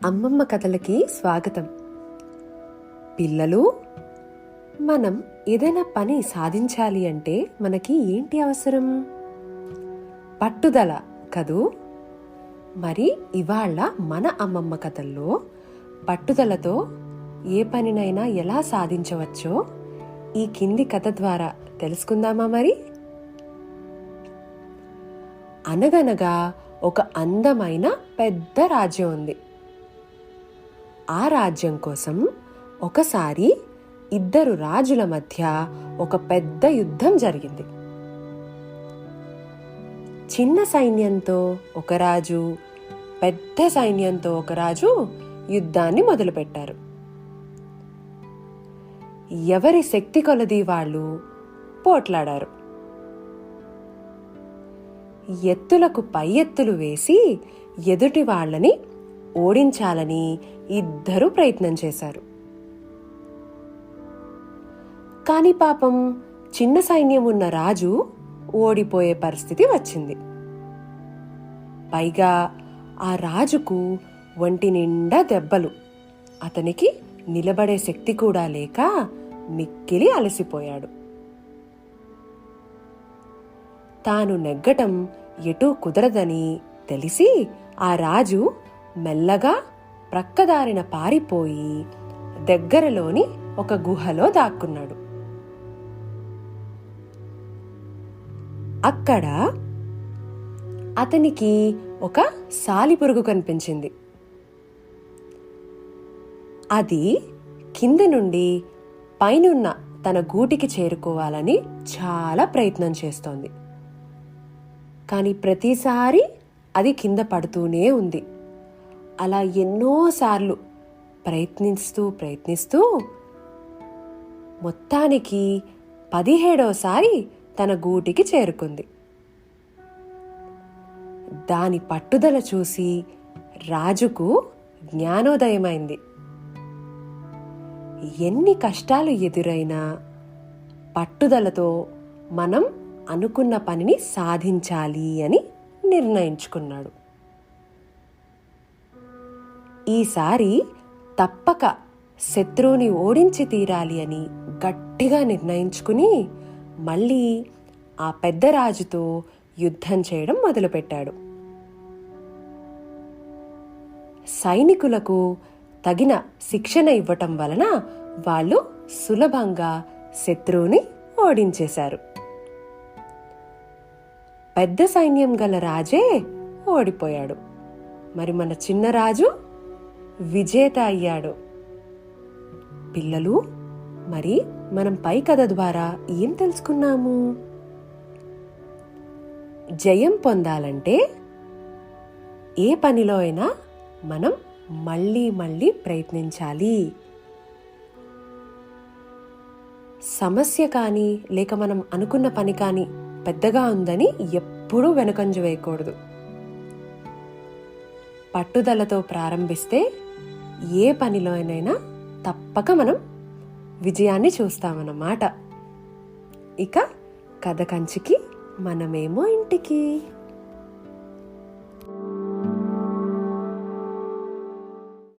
అమ్మమ్మ కథలకి స్వాగతం. పిల్లలు, మనం ఏదైనా పని సాధించాలి అంటే మనకి ఏంటి అవసరం? పట్టుదల కదూ. మరి ఇవాళ మన అమ్మమ్మ కథల్లో పట్టుదలతో ఏ పనినైనా ఎలా సాధించవచ్చో ఈ కింది కథ ద్వారా తెలుసుకుందామా మరి? అనగనగా ఒక అందమైన పెద్ద రాజ్యం ఉంది. ఆ రాజ్యం కోసం ఒకసారి ఇద్దరు రాజుల మధ్య ఒక పెద్ద యుద్ధం జరిగింది. చిన్న సైన్యంతో ఒక రాజు, పెద్ద సైన్యంతో ఒక రాజు యుద్ధాన్ని మొదలుపెట్టారు. ఎవరి శక్తి కొలది వాళ్ళు పోట్లాడారు. ఎత్తులకు పై ఎత్తులు వేసి ఎదుటి వాళ్ళని ఓడించాలని ఇద్దరూ ప్రయత్నం చేశారు. కాని పాపం చిన్న సైన్యం ఉన్న రాజు ఓడిపోయే పరిస్థితి వచ్చింది. పైగా ఆ రాజుకు ఒంటి నిండా దెబ్బలు. అతనికి నిలబడే శక్తి కూడా లేక మిక్కిలి అలసిపోయాడు. తాను నెగ్గటం ఎటూ కుదరదని తెలిసి ఆ రాజు మెల్లగా ప్రక్కదారిన పారిపోయి దగ్గరలోని ఒక గుహలో దాక్కున్నాడు. అక్కడ అతనికి ఒక సాలిపురుగు కనిపించింది. అది కింద నుండి పైనున్న తన గూటికి చేరుకోవాలని చాలా ప్రయత్నం చేస్తోంది. కానీ ప్రతిసారి అది కింద పడుతూనే ఉంది. అలా ఎన్నోసార్లు ప్రయత్నిస్తూ మొత్తానికి 17వసారి తన గూటికి చేరుకుంది. దాని పట్టుదల చూసి రాజుకు జ్ఞానోదయమైంది. ఎన్ని కష్టాలు ఎదురైనా పట్టుదలతో మనం అనుకున్న పనిని సాధించాలి అని నిర్ణయించుకున్నాడు. ఈసారి తప్పక శత్రువుని ఓడించి తీరాలి అని గట్టిగా నిర్ణయించుకుని మళ్ళీ ఆ పెద్ద రాజుతో యుద్ధం చేయడం మొదలుపెట్టాడు. సైనికులకు తగిన శిక్షణ ఇవ్వటం వలన వాళ్ళు సులభంగా శత్రువుని ఓడించేశారు. పెద్ద సైన్యం గల రాజే ఓడిపోయాడు. మరి మన చిన్న రాజు విజేత అయ్యాడు. పిల్లలు, మరి మనం పై కథ ద్వారా ఏం తెలుసుకున్నాము? జయం పొందాలంటే ఏ పనిలో అయినా మనం మళ్ళీ ప్రయత్నించాలి. సమస్య కానీ లేక మనం అనుకున్న పని కానీ పెద్దగా ఉందని ఎప్పుడూ వెనుకంజ వేయకూడదు. పట్టుదలతో ప్రారంభిస్తే ఏ పనిలోనైనా తప్పక మనం విజయాన్ని చూస్తామన్నమాట. ఇక కథ కంచికి, మనమేమో ఇంటికి.